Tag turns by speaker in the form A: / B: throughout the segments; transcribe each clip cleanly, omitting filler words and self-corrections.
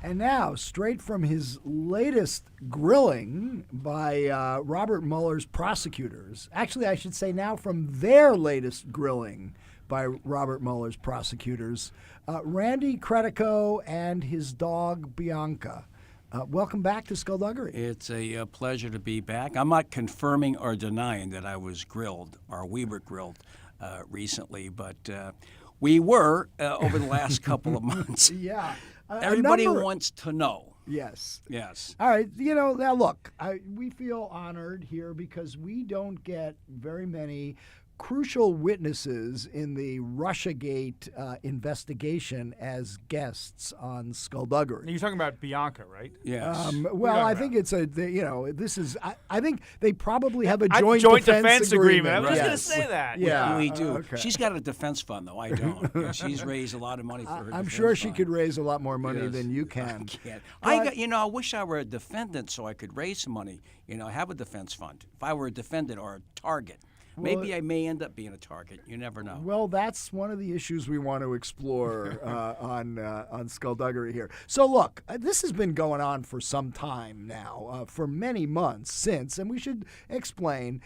A: And now, straight from his latest grilling by Robert Mueller's prosecutors, actually, I should say now from their latest grilling by Robert Mueller's prosecutors, Randy Credico and his dog Bianca. Welcome back to Skullduggery.
B: It's a pleasure to be back. I'm not confirming or denying that I was grilled, or we were grilled recently, but we were over the last couple of months.
A: Yeah.
B: Everybody wants to know.
A: Yes.
B: Yes.
A: All right. Now look, we feel honored here because we don't get very many crucial witnesses in the Russiagate investigation as guests on Skullduggery.
C: You're talking about Bianca, right?
B: Yes.
A: Well, I think it's this is. I think they probably have a
C: joint defense agreement. I was just going to say that.
A: Yeah,
B: we do.
A: Okay.
B: She's got a defense fund, though. I don't. Yeah, she's raised a lot of money for her.
A: I'm
B: defense
A: sure she
B: fund.
A: could raise a lot more money
B: Yes.
A: than you can.
B: I can't. I wish I were a defendant so I could raise some money. Have a defense fund. If I were a defendant or a target. Maybe I may end up being a target. You never know.
A: Well, that's one of the issues we want to explore on Skullduggery here. So, look, this has been going on for some time now, for many months since, and we should explain.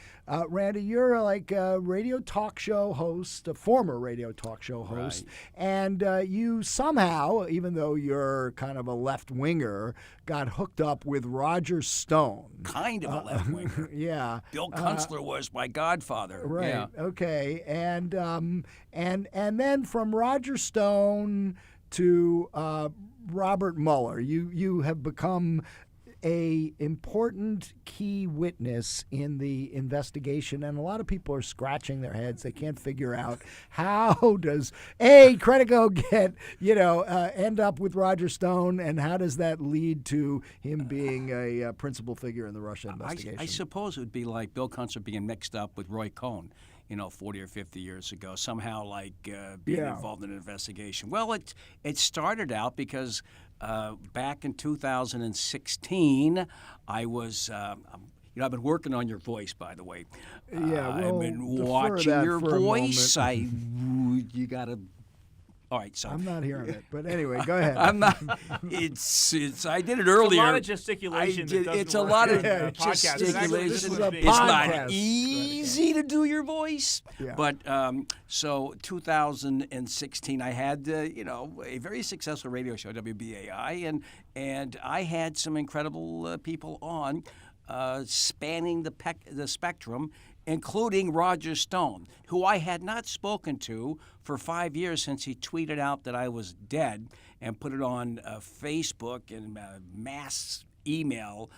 A: Randy, you're like a radio talk show host, a former radio talk show host,
B: Right.
A: and you somehow, even though you're kind of a left-winger, got hooked up with Roger Stone.
B: Kind of a left winger.
A: Yeah.
B: Bill Kunstler was my godfather.
A: Right.
B: Yeah.
A: Okay. And then from Roger Stone to Robert Mueller, you have become a important key witness in the investigation, and a lot of people are scratching their heads. They can't figure out how does Credico get end up with Roger Stone, and how does that lead to him being a principal figure in the Russia investigation?
B: I suppose it would be like Bill Kunstler being mixed up with Roy Cohn, 40 or 50 years ago, somehow being involved in an investigation. Well, it started out because back in 2016, I was. I've been working on your voice, by the way. I've been watching your voice. You got to. All right, so
A: I'm not hearing it, but anyway, go ahead.
B: I'm not. It's. I did it earlier.
C: It's a lot of gesticulation.
B: It's a lot of gesticulation.
A: This is a
B: It's not
A: podcast.
B: easy to do your voice.
A: Yeah.
B: But so 2016, I had a very successful radio show, WBAI, and I had some incredible people on, spanning the spectrum, including Roger Stone, who I had not spoken to for 5 years since he tweeted out that I was dead and put it on Facebook and mass email.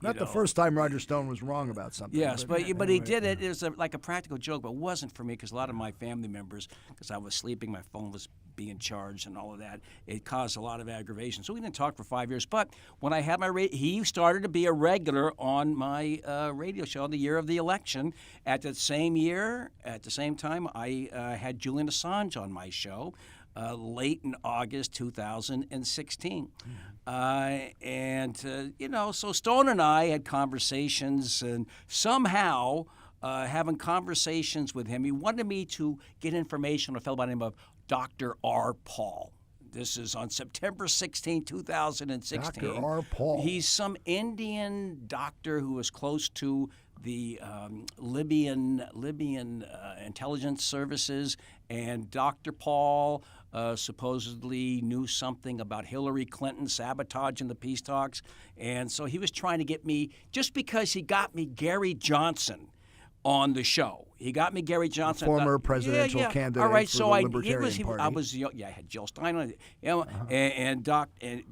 A: Not the first time Roger Stone was wrong about something.
B: Yes, but he did it. It was like a practical joke, but it wasn't for me because a lot of my family members, because I was sleeping, my phone was being charged and all of that, it caused a lot of aggravation. So we didn't talk for 5 years. But when I had he started to be a regular on my radio show the year of the election. At the same time, I had Julian Assange on my show. Late in August 2016. So Stone and I had conversations, and somehow having conversations with him, he wanted me to get information on a fellow by the name of Dr. R. Paul. This is on September 16, 2016.
A: Dr. R. Paul.
B: He's some Indian doctor who was close to the Libyan intelligence services, and Dr. Paul supposedly knew something about Hillary Clinton sabotaging the peace talks, and so he was trying to get me, just because he got me Gary Johnson on the show. He got me Gary Johnson,
A: former presidential candidate.
B: All right,
A: for
B: so
A: the
B: I
A: Libertarian
B: was I had Jill Stein on it, and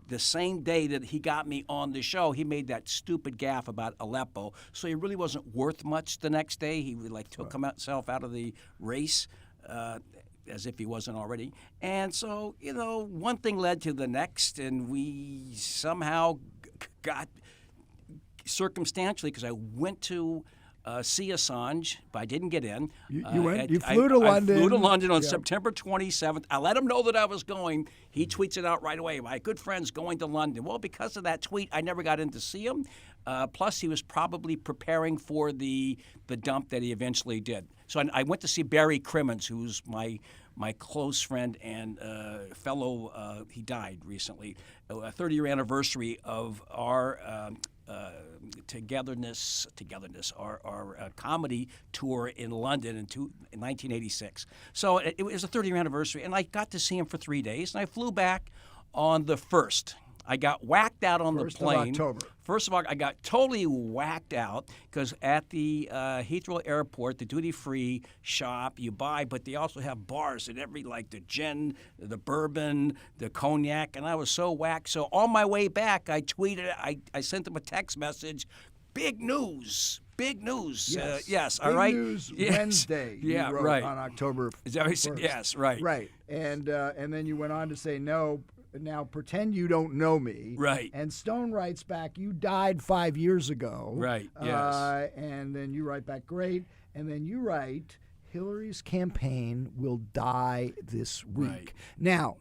B: the same day that he got me on the show, he made that stupid gaffe about Aleppo. So he really wasn't worth much the next day. He took himself out of the race. As if he wasn't already. And so, one thing led to the next, and we somehow got circumstantially, because I went to see Assange, but I didn't get in.
A: You flew to London.
B: I flew to London on September 27th. I let him know that I was going. He tweets it out right away. My good friend's going to London. Well, because of that tweet, I never got in to see him. Plus, he was probably preparing for the dump that he eventually did. So I went to see Barry Crimmins, who's my close friend and fellow. He died recently. A 30-year anniversary of our togetherness, our comedy tour in London in 1986. So it was a 30-year anniversary, and I got to see him for 3 days, and I flew back on the 1st. I got whacked out on the plane.
A: 1st of October.
B: 1st of October, I got totally whacked out because at the Heathrow Airport, the duty-free shop, you buy, but they also have bars at every, like the gin, the bourbon, the cognac, and I was so whacked. So on my way back, I tweeted, I sent them a text message, big news. Big news.
A: Yes.
B: All right.
A: Big news
B: yes.
A: Wednesday.
B: Yeah,
A: you wrote
B: right.
A: On October 1st.
B: Is that what you said? Yes, right.
A: Right. And then you went on to say, no, now pretend you don't know me.
B: Right.
A: And Stone writes back, you died 5 years ago.
B: Right, yes.
A: And then you write back, great. And then you write, Hillary's campaign will die this week.
B: Right.
A: Now,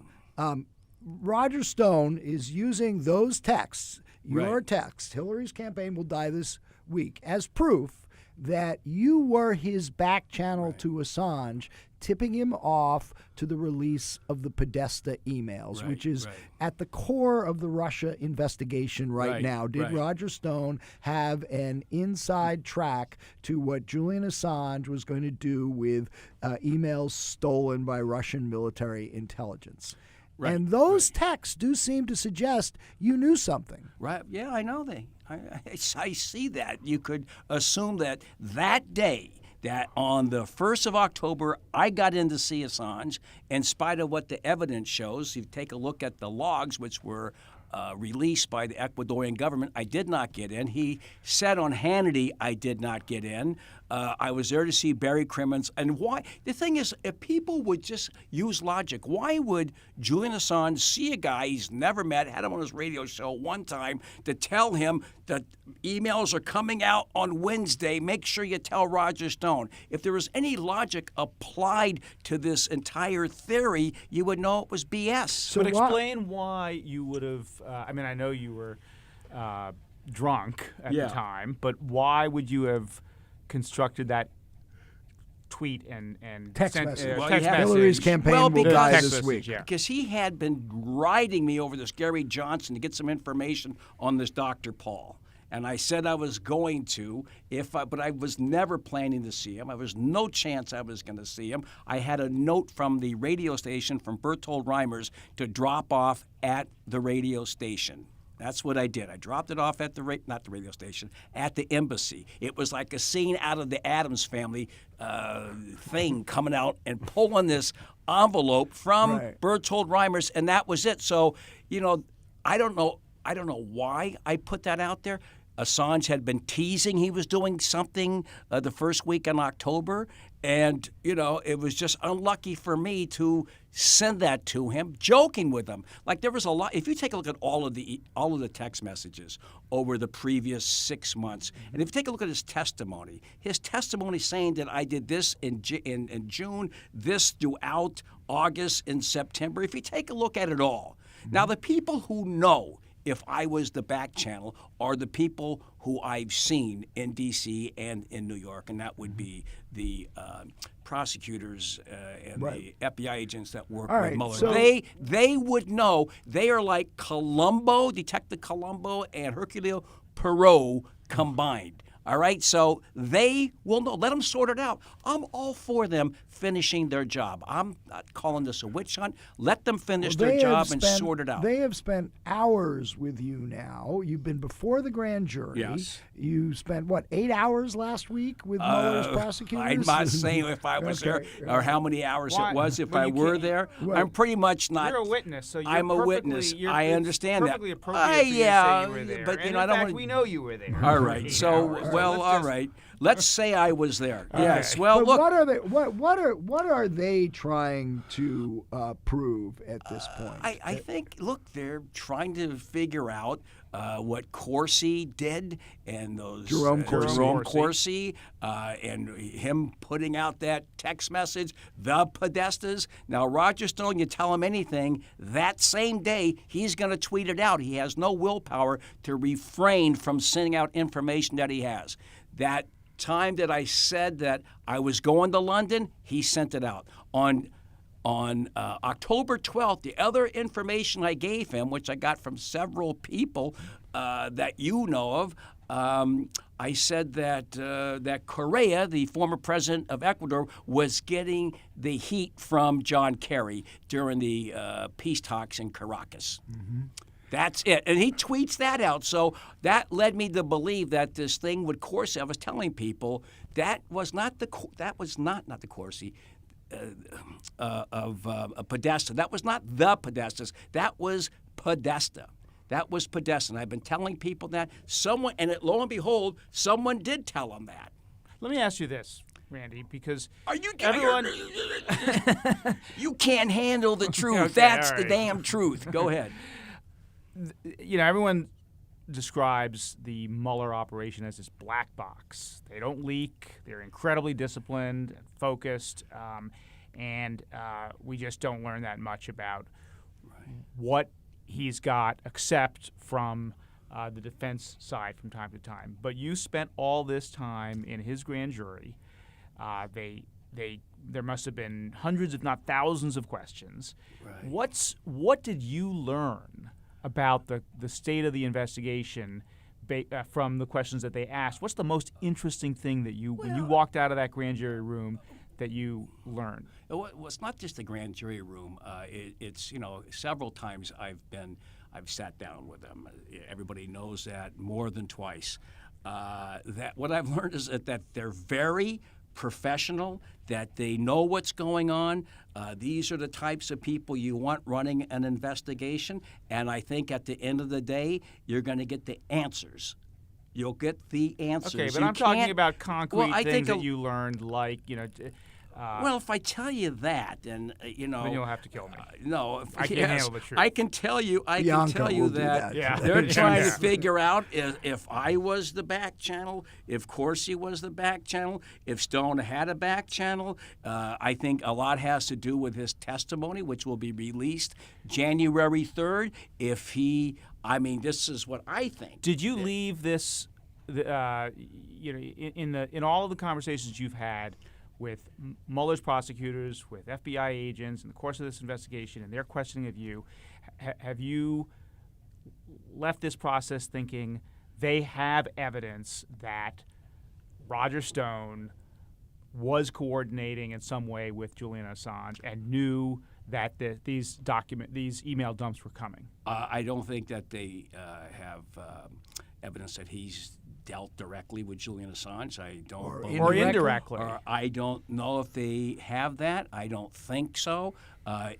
A: Roger Stone is using those texts, your text, Hillary's campaign will die this week, as proof that you were his back channel to Assange, tipping him off to the release of the Podesta emails, which is at the core of the Russia investigation right now. Did Roger Stone have an inside track to what Julian Assange was going to do with emails stolen by Russian military intelligence? Right. And those texts do seem to suggest you knew something.
B: Right. Yeah, I know I see that. You could assume that day, that on the 1st of October, I got in to see Assange, in spite of what the evidence shows. You take a look at the logs, which were released by the Ecuadorian government. I did not get in. He said on Hannity I did not get in. I was there to see Barry Crimmins. And why? The thing is, if people would just use logic, why would Julian Assange see a guy he's never met, had him on his radio show one time, to tell him that emails are coming out on Wednesday, make sure you tell Roger Stone? If there was any logic applied to this entire theory, you would know it was BS.
C: So but explain why you would have, I mean, I know you were drunk at the time, but why would you have constructed that tweet and
A: text message?
C: Text message.
A: Hillary's campaign will die this week.
B: Because he had been riding me over this Gary Johnson to get some information on this Dr. Paul. And I said I was going to, but I was never planning to see him. There was no chance I was going to see him. I had a note from the radio station from Bertold Reimers to drop off at the radio station. That's what I did. I dropped it off at not the radio station, at the embassy. It was like a scene out of the Addams Family thing, coming out and pulling this envelope from Bertold Reimers, and that was it. So, I don't know why I put that out there. Assange had been teasing he was doing something the first week in October, and it was just unlucky for me to send that to him, joking with him. Like, there was a lot. If you take a look at all of the text messages over the previous 6 months, and if you take a look at his testimony saying that I did this in June, this throughout August and September. If you take a look at it all, now the people who know if I was the back channel are the people who I've seen in D.C. and in New York, and that would be the prosecutors and the FBI agents that work with Mueller.
A: So
B: they would know. They are like Detective Columbo and Hercule Poirot combined. All right, so they will know. Let them sort it out. I'm all for them finishing their job. I'm not calling this a witch hunt. Let them finish their job and sort it out.
A: They have spent hours with you now. You've been before the grand jury.
B: Yes.
A: You spent, 8 hours last week with Mueller's prosecutors?
B: I'm not saying if I was there or how many hours it was if I were there. I'm pretty much not.
C: You're a witness, so
B: I'm a witness. I understand that.
C: Perfectly appropriate for you to say you were there.
B: But
C: and
B: I don't
C: in fact, we know you were there.
B: All right. So, all right. Let's say I was there.
C: Okay.
B: Yes. Well,
A: But
B: look.
A: what are they trying to prove at this point?
B: I think, look, they're trying to figure out what Corsi did and those
A: Jerome
B: Corsi, and him putting out that text message, the Podestas. Now, Roger Stone, you tell him anything, that same day he's going to tweet it out. He has no willpower to refrain from sending out information that he has. That time that I said that I was going to London, he sent it out. On October 12th, the other information I gave him, which I got from several people that you know of, I said that Correa, the former president of Ecuador, was getting the heat from John Kerry during the peace talks in Caracas. Mm-hmm. That's it. And he tweets that out. So that led me to believe that this thing with Corsi, I was telling people, that was not the Corsi. Of Podesta. That was not the Podestas. That was Podesta. That was Podesta. And I've been telling people that. Lo and behold, someone did tell them that.
C: Let me ask you this, Randy, because
B: Are you
C: everyone...
B: You can't handle the truth.
C: Okay,
B: That's
C: all
B: the
C: right.
B: damn truth. Go ahead.
C: Everyone describes the Mueller operation as this black box. They don't leak. They're incredibly disciplined and focused, and we just don't learn that much about what he's got, except from the defense side from time to time. But you spent all this time in his grand jury. There must have been hundreds, if not thousands, of questions.
B: Right.
C: What did you learn about the state of the investigation from the questions that they asked? What's the most interesting thing that when you walked out of that grand jury room that you learned?
B: Well, it's not just the grand jury room. It's several times I've sat down with them. Everybody knows that more than twice. That what I've learned is that they're very professional, that they know what's going on. These are the types of people you want running an investigation, and I think at the end of the day, you're going to get the answers. You'll get the answers.
C: Okay, but
B: You
C: I'm talking
B: can't-
C: about concrete
B: I
C: things
B: think
C: that you learned, like,
B: well, if I tell you that, then
C: then you'll have to kill me.
B: No,
C: I can't handle the truth.
B: I can tell you.
A: Bianca will do
B: that,
A: that.
C: Yeah.
B: they're trying to
C: Yeah.
B: figure out if I was the back channel, if Corsi was the back channel, if Stone had a back channel. I think a lot has to do with his testimony, which will be released January 3rd. This is what I think.
C: Did you leave this, in all of the conversations you've had with Mueller's prosecutors, with FBI agents in the course of this investigation and their questioning of you, have you left this process thinking they have evidence that Roger Stone was coordinating in some way with Julian Assange and knew that these email dumps were coming?
B: I don't think that they have evidence that he's dealt directly with Julian Assange. I don't believe
C: Or
B: it.
C: indirectly.
B: Or I don't know if they have that. I don't think so.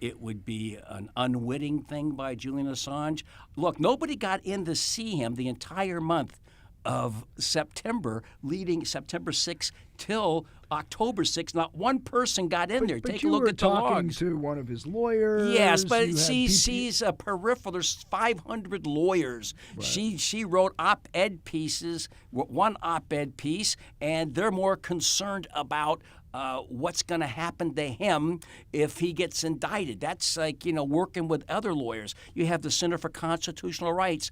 B: It would be an unwitting thing by Julian Assange. Look, nobody got in to see him the entire month of September, leading September 6th till October 6th. Not one person got in there.
A: But
B: Take
A: you
B: a look
A: were
B: at the
A: talking
B: logs.
A: to one of his lawyers.
B: Yes, but
A: you had
B: she's a peripheral. There's 500 lawyers.
A: Right.
B: She wrote op-ed pieces, one op-ed piece, and they're more concerned about what's going to happen to him if he gets indicted. That's like, working with other lawyers. You have the Center for Constitutional Rights.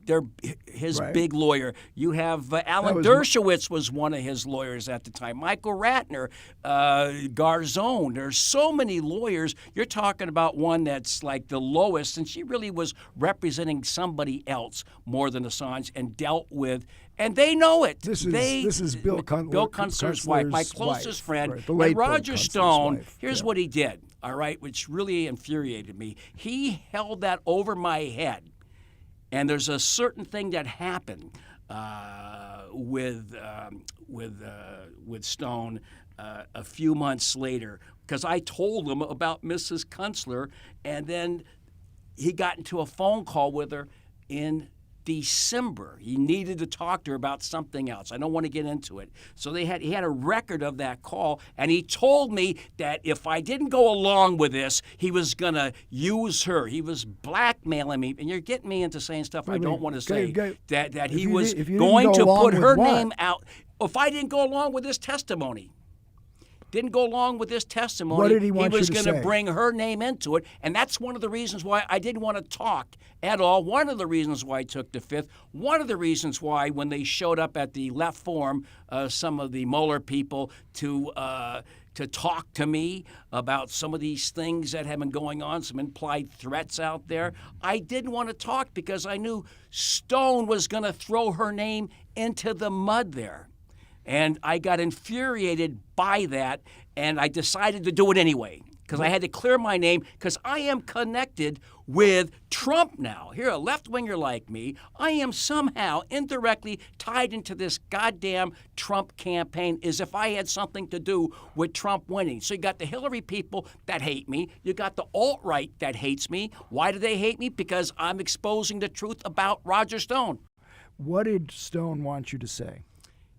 B: They're his
A: Right.
B: big lawyer. You have Alan Dershowitz was one of his lawyers at the time. Michael Ratner, Garzone. There's so many lawyers. You're talking about one that's like the lowest, and she really was representing somebody else more than Assange and dealt with. And they know it.
A: This is Bill
B: Kunstler's wife, my
A: Kunstler's
B: closest
A: wife,
B: friend.
A: right, the late
B: And
A: Bill
B: Roger
A: Kunstler's
B: Stone,
A: wife,
B: here's
A: yeah.
B: what he did, all right, which really infuriated me. He held that over my head. And there's a certain thing that happened with Stone a few months later, because I told him about Mrs. Kunstler, and then he got into a phone call with her in December. He needed to talk to her about something else. I don't want to get into it. So he had a record of that call, and he told me that if I didn't go along with this, he was going to use her. He was blackmailing me. And you're getting me into saying stuff I don't want to say. That he was going to put her name out. If I didn't go along with this testimony,
A: What did he want you
B: was
A: to
B: going
A: say?
B: to bring her name into it, and that's one of the reasons why I didn't want to talk at all. One of the reasons why I took the fifth. One of the reasons why, when they showed up at the left forum, some of the Mueller people to talk to me about some of these things that have been going on, some implied threats out there, I didn't want to talk because I knew Stone was going to throw her name into the mud there. And I got infuriated by that, and I decided to do it anyway because I had to clear my name because I am connected with Trump now. Here, a left-winger like me, I am somehow indirectly tied into this goddamn Trump campaign as if I had something to do with Trump winning. So you got the Hillary people that hate me. You got the alt-right that hates me. Why do they hate me? Because I'm exposing the truth about Roger Stone.
A: What did Stone want you to say?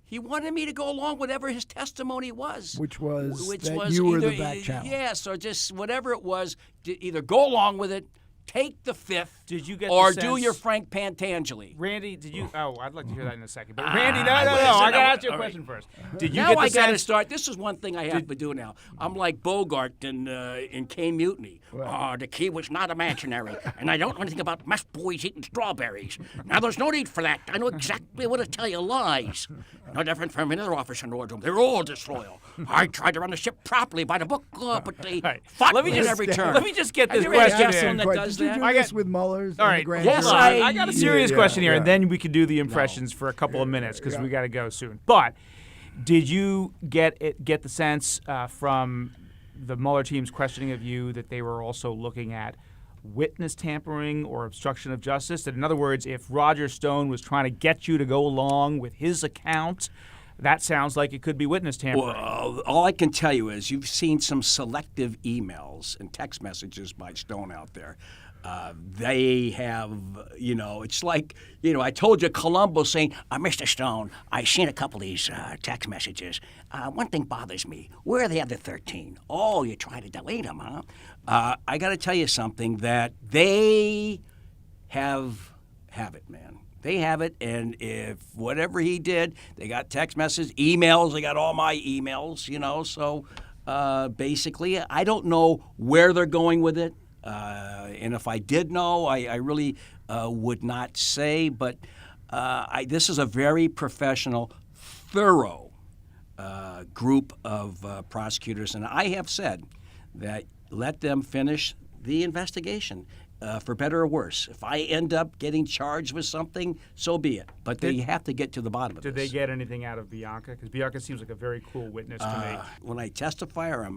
B: He wanted me to go along with whatever his testimony was.
A: Which was you were the back channel.
B: Yes, or just whatever it was, either go along with it, take the fifth,
C: Did you get
B: or
C: the
B: do
C: sense,
B: your Frank Pantangeli.
C: Randy, did you? Oh, I'd like to hear that in a second. But Randy, no. I got to ask you a question first. Did you
B: Now
C: get the
B: I got to
C: sense?
B: start. This is one thing I have to do now. I'm like Bogart in Kane Mutiny. The key was not imaginary, and I don't know anything about mashed boys eating strawberries. Now there's no need for that. I know exactly what to tell you lies. No different from another officer in the wardroom. They're all disloyal. I tried to run the ship properly by the book, but they fought me at every turn.
C: Let me just get this
B: Have you ever
C: question
B: had someone
C: in.
B: that does
A: Did you
B: that?
A: do this with Mueller's
C: All
A: and
C: right,
A: the grand
B: yes,
A: jury?
B: I-
C: got a serious question here, and
A: yeah.
C: then we could do the impressions for a couple of minutes because we got to go soon. But did you get the sense from the Mueller team's questioning of you that they were also looking at witness tampering or obstruction of justice? That, in other words, if Roger Stone was trying to get you to go along with his account, that sounds like it could be witness tampering.
B: Well, all I can tell you is you've seen some selective emails and text messages by Stone out there. They have, it's like, I told you Columbo saying, Mr. Stone, I've seen a couple of these text messages. One thing bothers me. Where are the other 13? Oh, you try to delete them, huh? I got to tell you something, that they have it, man. They have it, and if whatever he did, they got text messages, emails, they got all my emails, so basically, I don't know where they're going with it. And if I did know, I really would not say. But this is a very professional, thorough group of prosecutors. And I have said that let them finish the investigation. For better or worse. If I end up getting charged with something, so be it. But they have to get to the bottom of
C: Did
B: this.
C: they get anything out of Bianca? Because Bianca seems like a very cool witness to me.
B: When I testify, or I'm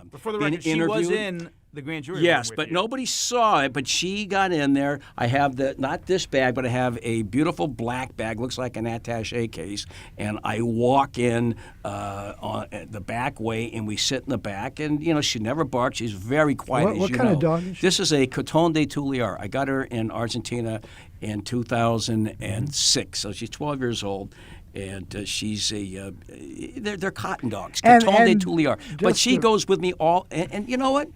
C: But for the
B: being
C: record, she was
B: interviewed?
C: in the grand jury room
B: Yes,
C: with
B: but
C: you.
B: nobody saw it. But she got in there. I have not this bag, but I have a beautiful black bag, looks like an attaché case, and I walk in on the back way, and we sit in the back, and she never barks. She's very quiet.
A: What kind of dog is she?
B: This is a Coton de Tuliar. I got her in Argentina in 2006, so she's 12 years old. And she's they're cotton dogs, Coton de Tuliar. But she goes with me all, and you know what?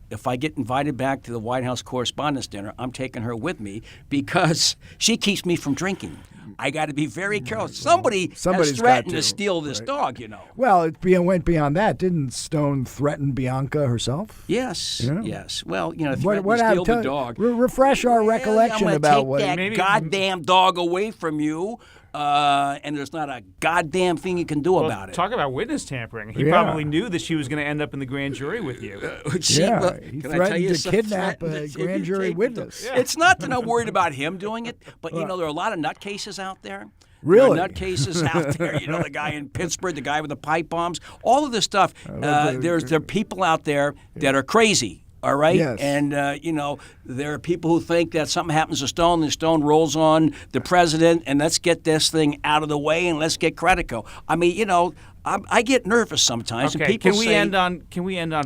B: If I get invited back to the White House Correspondents' Dinner, I'm taking her with me because she keeps me from drinking. I got to be very careful. Somebody's has threatened to steal this dog,
A: Well, it went beyond that. Didn't Stone threaten Bianca herself?
B: Yes, yes. Well, if you
A: What
B: steal the
A: happened?
B: dog.
A: Refresh our recollection
B: I'm
A: about
B: take that goddamn dog away from you, and there's not a goddamn thing you can do about it.
C: Talk about witness tampering. He
A: Yeah.
C: probably knew that she was going to end up in the grand jury with you.
B: He
A: He threatened to kidnap a grand jury witness.
B: Yeah. It's not that I'm worried about him doing it, but there are a lot of nutcases out there.
A: Really?
B: There are nutcases out there. The guy in Pittsburgh, the guy with the pipe bombs, all of this stuff. There are people out there that are crazy. All right?
A: Yes.
B: And, there are people who think that something happens to Stone and Stone rolls on the president and let's get this thing out of the way and let's get Credico. I mean, I get nervous sometimes.
C: Okay,
B: And people
C: can we
B: say,
C: end on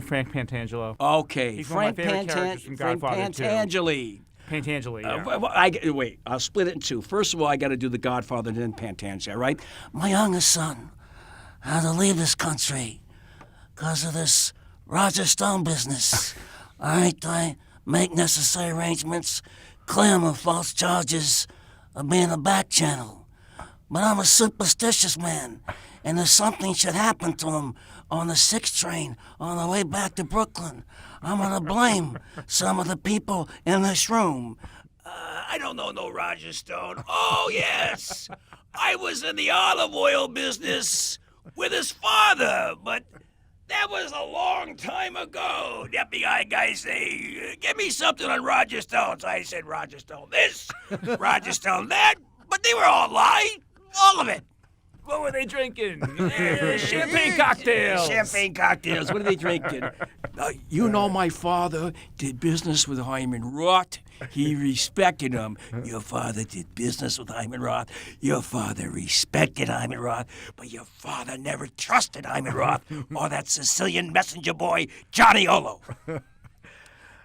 C: Frank Pantangelo?
B: Okay,
C: He's one of my
B: Frank
C: favorite characters from
B: Frank
C: Godfather 2.
B: Pantangeli.
C: Pantangeli. Yeah.
B: Wait, I'll split it in two. First of all, I got to do the Godfather and then Pantangeli, right? My youngest son had to leave this country because of this Roger Stone business. All right, I make necessary arrangements, clear him of false charges of being a back channel. But I'm a superstitious man, and if something should happen to him on the 6 train on the way back to Brooklyn, I'm going to blame some of the people in this room. I don't know no Roger Stone. Oh, yes. I was in the olive oil business with his father, but that was a long time ago. The FBI guys say, give me something on Roger Stone. So I said, Roger Stone this, Roger Stone that, but they were all lying. All of it.
C: What were they drinking? Champagne cocktails.
B: Champagne cocktails. What are they drinking? You know, my father did business with Hyman Roth. He respected him. Your father did business with Hyman Roth. Your father respected Hyman Roth, but your father never trusted Hyman Roth or that Sicilian messenger boy, Johnny Olo.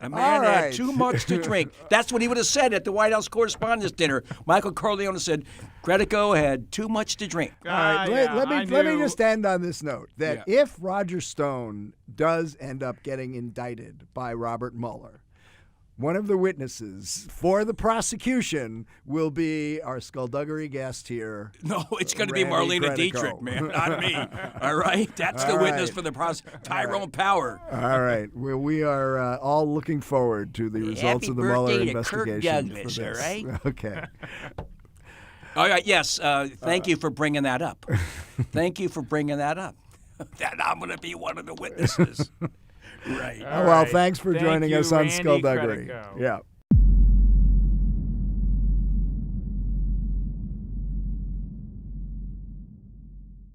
B: A man had too much to drink. That's what he would have said at the White House Correspondents' Dinner. Michael Corleone said Credico had too much to drink.
A: All right, let me just end on this note that if Roger Stone does end up getting indicted by Robert Mueller, one of the witnesses for the prosecution will be our Skullduggery guest here.
B: No, it's going to be
A: Randy
B: Marlena
A: Credico.
B: Dietrich, man, not me. All right? That's the witness for the Tyrone Power.
A: All right. We are all looking forward to the results of the Mueller investigation.
B: Douglas,
A: for this.
B: all right?
A: Okay.
B: All right, yes. Thank you for bringing that up. Thank you for bringing that up. That I'm going to be one of the witnesses. Right.
A: Well, thanks for joining us on
C: Randy
A: Skullduggery.
C: Credico.
A: Yeah.